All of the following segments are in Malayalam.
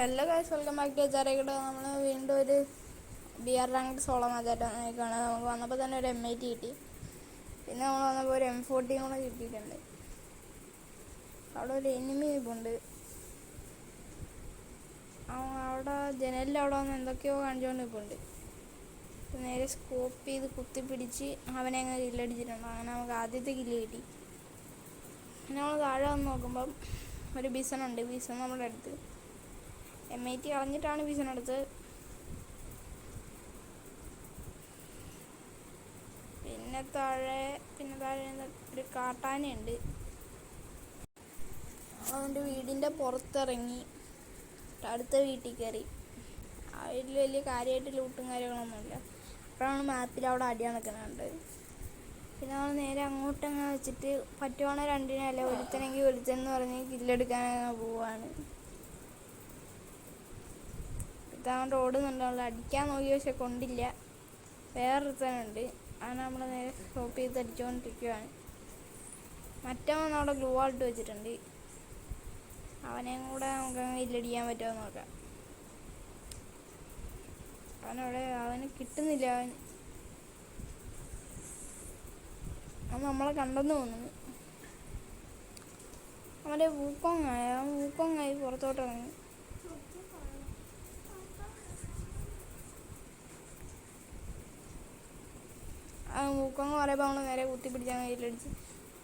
Hello guys, welcome back to ചെറിയ. നമ്മൾ വീണ്ടും ഒരു ബിയർ റാങ്ക് സോളോ മാച്ചായിട്ടാണ്. നമുക്ക് വന്നപ്പോൾ തന്നെ ഒരു M80 കിട്ടി. പിന്നെ നമ്മൾ വന്നപ്പോൾ ഒരു M40 കൂടെ കിട്ടിയിട്ടുണ്ട്. അവിടെ ഒരു എനിമി ഉണ്ട്. അവിടെ ജനലിൽ അവിടെ വന്ന് എന്തൊക്കെയോ കാണിച്ചുകൊണ്ട് ഇപ്പോൾ ഉണ്ട്. നേരെ സ്കോപ്പ് ചെയ്ത് കുത്തിപ്പിടിച്ച് അവനെ അങ്ങ് കില്ലടിച്ചിട്ടുണ്ട്. അങ്ങനെ നമുക്ക് ആദ്യത്തെ കില്ല് കിട്ടി. പിന്നെ നമ്മൾ താഴെ വന്ന് നോക്കുമ്പം ഒരു ബിസണുണ്ട്. ബിസൺ നമ്മുടെ അടുത്ത് M80 കളഞ്ഞിട്ടാണ് ബിസണെടുത്ത്. പിന്നെ താഴെ ഒരു കാട്ടാനയുണ്ട്. അവൻ്റെ വീടിൻ്റെ പുറത്തിറങ്ങി അടുത്ത വീട്ടിൽ കയറി. ആ വീട്ടിൽ വലിയ കാര്യമായിട്ട് ലൂട്ടും കാര്യങ്ങളൊന്നുമില്ല. അപ്പോഴാണ് മാപ്പിൽ അവിടെ അടി നടക്കുന്നുണ്ട്. പിന്നെ നമ്മൾ നേരെ അങ്ങോട്ടങ്ങ് വെച്ചിട്ട് പറ്റുവാണെങ്കിൽ രണ്ടിനെ അല്ല ഒരുത്തനെങ്കിൽ ഒരുത്തനെന്ന് പറഞ്ഞ് കില്ലെടുക്കാനങ്ങ് പോവാണ്. ഇതാണ്ട് ഓടുന്നുണ്ട്. അടിക്കാൻ നോക്കി പക്ഷെ കൊണ്ടില്ല. വേറൊരുത്തനുണ്ട്. അവനെ നമ്മൾ നേരെ സ്റ്റോപ്പ് ചെയ്ത് അടിച്ചുകൊണ്ടിരിക്കുകയാണ്. മറ്റവൻ അവിടെ ഗ്ലൂ ആൾട്ട് വെച്ചിട്ടുണ്ട്. അവനെയും കൂടെ നമുക്ക് ഇല്ലടിക്കാൻ പറ്റുമോ നോക്കാം. അവന് കിട്ടുന്നില്ല. അവൻ നമ്മളെ കണ്ടെന്ന് തോന്നുന്നു. അവൻ്റെ വൂക്കോങ്ങായി പുറത്തോട്ട് ഇറങ്ങി. മൂക്കങ്ങ് പറയുമ്പോൾ നമ്മൾ നേരെ കുത്തിപ്പിടിച്ചാൽ കയ്യിലടിച്ച്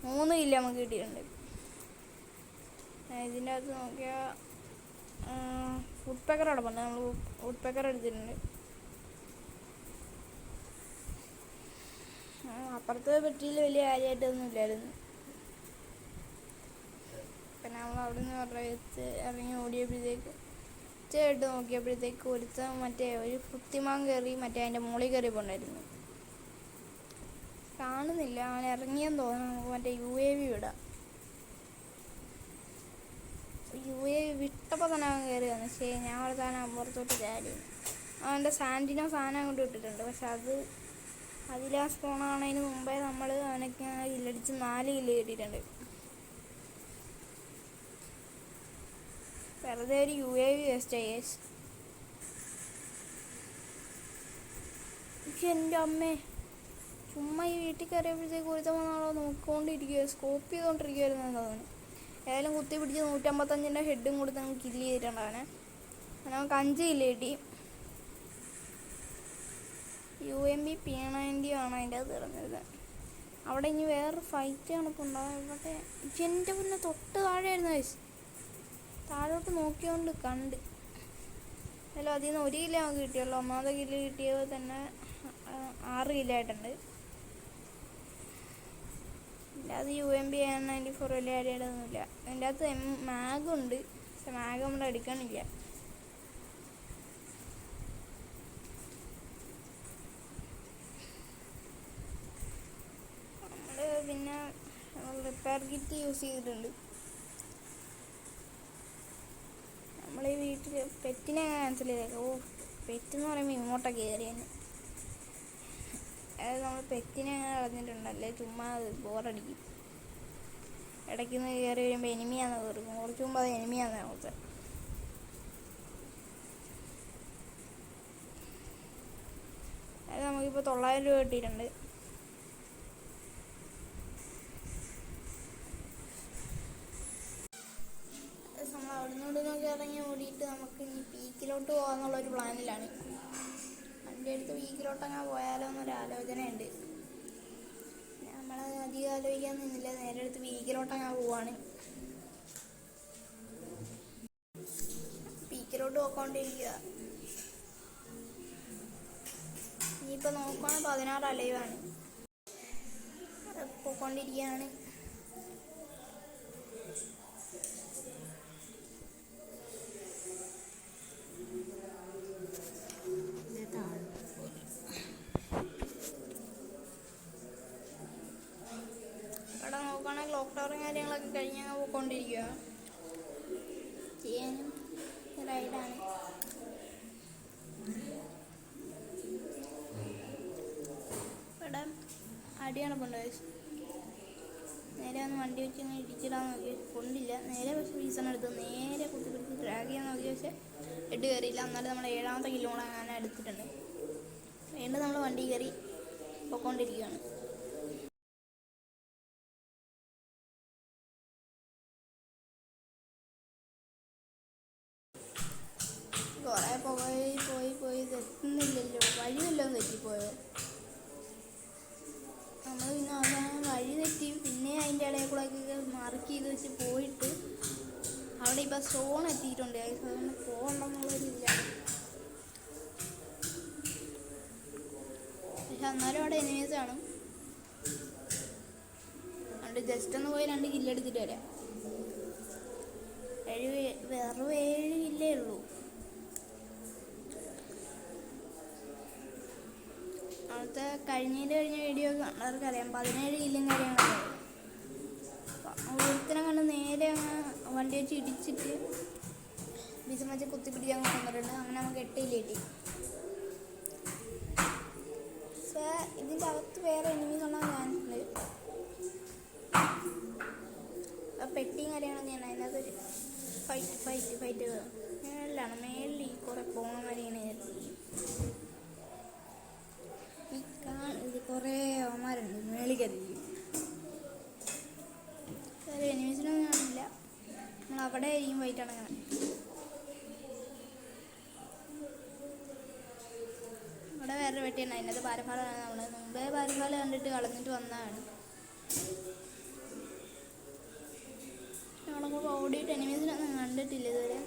3 കില്ല് നമുക്ക് കിട്ടിയിട്ടുണ്ട്. ഇതിൻ്റെ അകത്ത് നോക്കിയാൽ വുഡ് പെക്കർ അടപ്പുണ്ട്. നമ്മൾ വുഡ് പെക്കർ എടുത്തിട്ടുണ്ട്. അപ്പുറത്തെ പെട്ടിയിൽ വലിയ കാര്യമായിട്ടൊന്നും ഇല്ലായിരുന്നു. പിന്നെ നമ്മൾ അവിടെ നിന്ന് പറഞ്ഞ് ഇറങ്ങി ഓടിയപ്പോഴത്തേക്ക് ചേട്ട് നോക്കിയപ്പോഴത്തേക്ക് മറ്റേ ഒരു കുത്തിമാൻ കയറി അതിൻ്റെ മുകളിൽ കയറി പോണ്ടായിരുന്നു. കാണുന്നില്ല. അവൻ ഇറങ്ങിയെന്ന് തോന്നുന്നു. നമുക്ക് മറ്റേ UAV വിടാം. UAV വിട്ടപ്പോൾ തന്നെ അവൻ കയറി വന്നു. ശരി, ഞാൻ അവിടെ തന്നെ പുറത്തോട്ട് ചാടി. അവൻ്റെ സാൻഡിനോ സാധനം കൊണ്ട് ഇട്ടിട്ടുണ്ട്. പക്ഷെ അതിലാ സ്പോണാണതിന് മുമ്പേ നമ്മൾ അവനൊക്കെ കില്ലടിച്ച് 4 കില്ല് കിട്ടിയിട്ടുണ്ട്. വെറുതെ ഒരു UAV വേസ്റ്റ് ആയി. എൻ്റെ അമ്മേ, ചുമ്മാ ഈ വീട്ടിൽ കയറിയപ്പോഴത്തേക്ക് ഒരുത്തം വന്നാളോ നോക്കിക്കൊണ്ടിരിക്കുക, സ്കോപ്പ് ചെയ്തുകൊണ്ടിരിക്കുവായിരുന്നു തോന്നുന്നു. ഏതായാലും കുത്തി പിടിച്ച് 155ൻ്റെ ഹെഡും കൊടുത്ത് നമുക്ക് കില്ല് ചെയ്തിട്ടുണ്ട് അവനെ. നമുക്ക് 5 കില്ല് കിട്ടി. UMP P90 ആണ് അതിൻ്റെ അത് ഇറങ്ങരുത്. അവിടെ ഇനി വേറൊരു ഫൈറ്റ് കണക്കുണ്ടാവും. ഇവിടെ എൻ്റെ പിന്നെ തൊട്ട് താഴെയായിരുന്നു വയസ്സ്. താഴോട്ട് നോക്കിയോണ്ട് കണ്ട്. അല്ല, അതിൽ നിന്ന് 1 കില്ല് നമുക്ക് കിട്ടിയുള്ളൂ. ഒന്നാമത്തെ കില്ല് കിട്ടിയത് തന്നെ 6 കില്ലായിട്ടുണ്ട്. അത് UMP P94 വലിയ കാര്യമായിട്ടൊന്നുമില്ല. അതിൻ്റെ അകത്ത് മാഗുണ്ട്. പക്ഷെ മാഗ് നമ്മൾ എടുക്കണില്ല. പിന്നെ റിപ്പയർ കിറ്റ് യൂസ് ചെയ്തിട്ടുണ്ട്. നമ്മൾ ഈ വീട്ടിൽ പെറ്റിനെ ക്യാൻസൽ ചെയ്തേക്കാം. പെറ്റെന്ന് പറയുമ്പോൾ ഇങ്ങോട്ടൊക്കെ കയറിയാണ്. അതായത് നമ്മൾ പെറ്റിനെ കളഞ്ഞിട്ടുണ്ടല്ലേ, ചുമ്മാ ബോറടിക്കും. ഇടയ്ക്ക് നിന്ന് കയറി വരുമ്പോൾ എനിമിയാന്ന് കയറിക്കും. കുറച്ച് മുമ്പ് അത് എനിമിയാന്ന് ഓർത്തത്. അതായത് നമുക്കിപ്പോൾ 900 രൂപ കിട്ടിയിട്ടുണ്ട്. നമ്മൾ അവിടെ നോക്കി ഇറങ്ങി ഓടിയിട്ട് നമുക്ക് ഇനി പീക്കിലോട്ട് പോകാമെന്നുള്ളൊരു പ്ലാനിലാണ്. എൻ്റെ അടുത്ത് പീക്കിലോട്ടങ്ങ് പോയാലോ എന്നൊരു ആലോചനയുണ്ട്. നമ്മൾ അധികം ആലോചിക്കാൻ നിന്നില്ല. നേരെ അടുത്ത് പീക്കിലോട്ടങ്ങ് പോവാണ്. പീക്കിലോട്ട് പോയിക്കൊണ്ടിരിക്കുക. ഇനിയിപ്പോൾ നോക്കുകയാണെങ്കിൽ 16 അലൈവാണ്. പോയിക്കൊണ്ടിരിക്കുകയാണ്. ക്ലോക്ക് ടവറും കാര്യങ്ങളൊക്കെ കഴിഞ്ഞ് അങ്ങ് പോയിക്കൊണ്ടിരിക്കുക. ചെയ്യാനും റൈഡാണ്. ഇവിടെ അടി നടപ്പുണ്ട്. നേരെ ഒന്ന് വണ്ടി വെച്ച് ഇങ്ങനെ ഇടിച്ചിടാൻ നോക്കി കൊണ്ടില്ല. നേരെ പക്ഷെ റീസൺ എടുത്ത് നേരെ കുത്തിപ്പിടിച്ച് ഡ്രാഗ് ചെയ്യാൻ നോക്കി, പക്ഷേ ഹെഡ് കയറിയില്ല. എന്നാലും നമ്മൾ 7ാമത്തെ കിലോ കൂടെ അങ്ങനെ എടുത്തിട്ടുണ്ട്. വീണ്ടും നമ്മൾ വണ്ടി കയറി പൊയ്ക്കൊണ്ടിരിക്കുകയാണ്. കുറേ പോയി ഇത് എത്തുന്നില്ലല്ലോ, വഴി വല്ലതും തെറ്റിപ്പോയോ? നമ്മൾ പിന്നെ അവസാനം വഴി തെറ്റി പിന്നെ അതിൻ്റെ ഇടയിൽ കൂടെ മാർക്ക് ചെയ്ത് വെച്ച് പോയിട്ട് അവിടെ ഇപ്പോൾ സ്റ്റോൺ എത്തിയിട്ടുണ്ട്. അതുകൊണ്ട് പോകണ്ടെന്നുള്ളൊരില്ല. പക്ഷെ എന്നാലും അവിടെ എനിമീസ് കാണും. അതുകൊണ്ട് ജസ്റ്റ് ഒന്ന് പോയി 2 കില്ല് എടുത്തിട്ട് വരാം. വെറും 7 കില്ലേ ഉള്ളൂ. അവിടുത്തെ കഴിഞ്ഞ വീഡിയോ കണ്ടവർക്ക് അറിയാം, 17 കില്ലും കാര്യങ്ങളൊക്കെ. ഒരുത്തനെ കണ്ട് നേരെ അങ്ങ് വണ്ടി വെച്ച് ഇടിച്ചിട്ട് ബീസം വെച്ച് കുത്തിപ്പിടിച്ച് അങ്ങ് കൊണ്ടിട്ടുണ്ട്. അങ്ങനെ നമുക്ക് 8 കില്ല് കിട്ടി. പക്ഷേ ഇതിൻ്റെ അകത്ത് വേറെ എനിമീസ് ഉണ്ടാകാൻ ചാൻസുണ്ട്. പെട്ടിയും കാര്യങ്ങളൊക്കെ ആണ്. അതിനകത്തൊരു ഫൈറ്റ് മേളിലാണ്. മേളിൽ കുറേ പോകണം വരെയാണ്. ഇത് കുറേ അവന്മാരുണ്ട് മേളിൽ കയറി. വേറെ എനിമീസിനൊന്നും കാണില്ല. നമ്മൾ അവിടെ ആയിരിക്കും ഫൈറ്റ് അടങ്ങണം. ഇവിടെ വേറെ വെട്ടിയുണ്ട്. അതിനകത്ത് പാരഫാലാണ്. നമ്മൾ മുമ്പേ പാരഫാല് കണ്ടിട്ട് കളഞ്ഞിട്ട് വന്നതാണ്. നമ്മളൊക്കെ ഓടിയിട്ട് എനിമീസിനൊന്നും കണ്ടിട്ടില്ല ഇതുവരെ.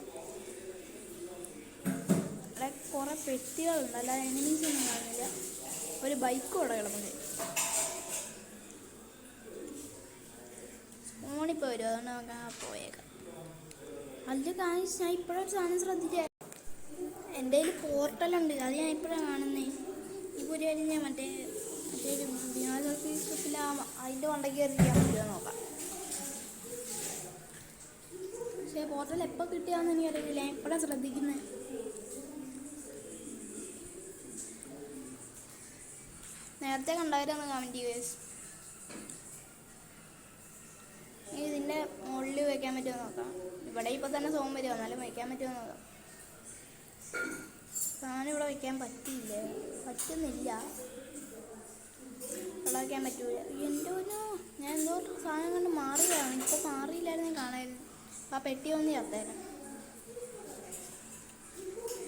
അവിടെ കുറേ പെട്ടികളുണ്ട്, അല്ലാതെ എനിമീസൊന്നും കാണുന്നില്ല. ഒരു ബൈക്കും അവിടെ കിടപ്പുണ്ട്. ഫോണിപ്പോൾ വരും, അതുകൊണ്ട് നമുക്ക് പോയേക്കാം. അതിൽ കാണിച്ച് ഞാൻ ഇപ്പോഴൊരു സാധനം ശ്രദ്ധിച്ചേ. എൻ്റെ കയ്യിൽ പോർട്ടലുണ്ട്, അത് ഞാൻ ഇപ്പോഴാണ് കാണുന്നത്. ഈ പുതിയ ഞാൻ മറ്റേ വിനോദത്തിൽ അതിൻ്റെ കൊണ്ടേക്ക് കയറിയിരിക്കാൻ പറ്റുമോ നോക്കാം. പക്ഷേ പോർട്ടൽ എപ്പോൾ കിട്ടിയാന്ന് എനിക്കറിയില്ല. ഞാൻ ഇപ്പോഴാണ് ശ്രദ്ധിക്കുന്നത്. നേരത്തെ കണ്ടവരൊന്ന് കമൻറ്റ് ചെയ്യുക. ഇതിൻ്റെ മുകളിൽ വയ്ക്കാൻ പറ്റുമോ നോക്കാം. ഇവിടെ ഇപ്പോൾ തന്നെ സോം വരുമോ, എന്നാലും വയ്ക്കാൻ പറ്റുമോ നോക്കാം. സാധനം ഇവിടെ വയ്ക്കാൻ പറ്റുന്നില്ല. ഇവിടെ വയ്ക്കാൻ പറ്റൂല. ഞാൻ എന്തോ സാധനം കണ്ട് മാറിയതാണ്. ഇപ്പോൾ മാറിയില്ലായിരുന്നു കാണായിരുന്നു. ആ പെട്ടി ഒന്ന് ചേർത്തേക്കാം.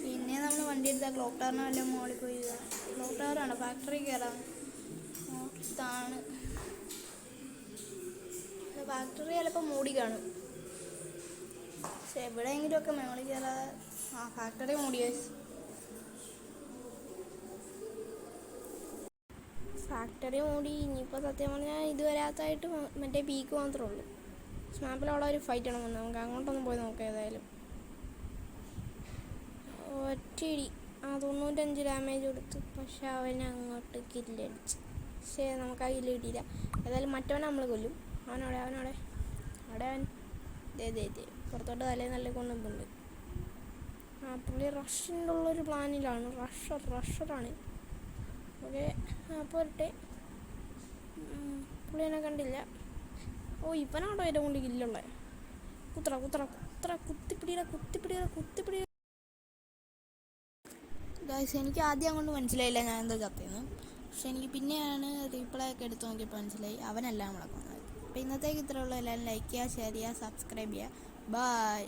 പിന്നെ നമ്മൾ വണ്ടി എടുത്താൽ ക്ലോക്ക് ടവറിന് വല്ല മുകളിൽ പോയി. ക്ലോക്ക് ടവറാണ്, ഫാക്ടറി കയറാം. ഇതാണ് ഫാക്ടറി. ചിലപ്പോൾ മൂടി കാണും. പക്ഷെ എവിടെയെങ്കിലുമൊക്കെ മുകളിൽ കയറാതെ ഫാക്ടറി മൂടിയ. ഫാക്ടറി മൂടി. ഇനിയിപ്പോൾ സത്യം പറഞ്ഞാൽ ഇത് വരാത്തായിട്ട് മറ്റേ പീക്ക് മാത്രമേ ഉള്ളൂ. സ്മാപ്പിൽ അവിടെ ഒരു ഫൈറ്റ് ആണ് വന്നത്. നമുക്ക് അങ്ങോട്ടൊന്നും പോയി നോക്കാം. ഏതായാലും ഒറ്റയിടി 95 ഡാമേജ് കൊടുത്തു. പക്ഷെ അവന് അങ്ങോട്ട് കില്ലടിച്ച്. പക്ഷേ നമുക്ക് ആ കില്ല് കിട്ടിയില്ല. ഏതായാലും മറ്റവനെ നമ്മൾ കൊല്ലും. അവനോടെ അവൻ പുറത്തോട്ട് തലേന്നല്ലേ കൊണ്ടുപോകുന്നുണ്ട്. പുള്ളി റഷിൻ്റെ ഉള്ളൊരു പ്ലാനിലാണ്. റഷറാണ്. ഓക്കെ, അപ്പോൾ വരട്ടെ. പുള്ളി എന്നെ കണ്ടില്ല. ഓ, ഇവനാണോ എൻ്റെ കൊണ്ട് കില്ലുള്ളത്? കുത്തിപ്പിടിയുടെ. ഗൈസ്, എനിക്ക് ആദ്യം അങ്ങോട്ട് മനസ്സിലായില്ല ഞാൻ എന്താ ചത്തേന്ന്. പക്ഷെ എനിക്ക് പിന്നെയാണ് റീപ്ലേ ഒക്കെ എടുത്ത് നോക്കിയപ്പോൾ മനസ്സിലായി അവനെല്ലാം മുടക്കുന്നത്. അപ്പോൾ ഇന്നത്തേക്ക് ഇത്രയുള്ളൂ. എല്ലാവരും ലൈക്ക് ചെയ്യുക, ഷെയർ ചെയ്യുക, സബ്സ്ക്രൈബ് ചെയ്യുക. ബൈ.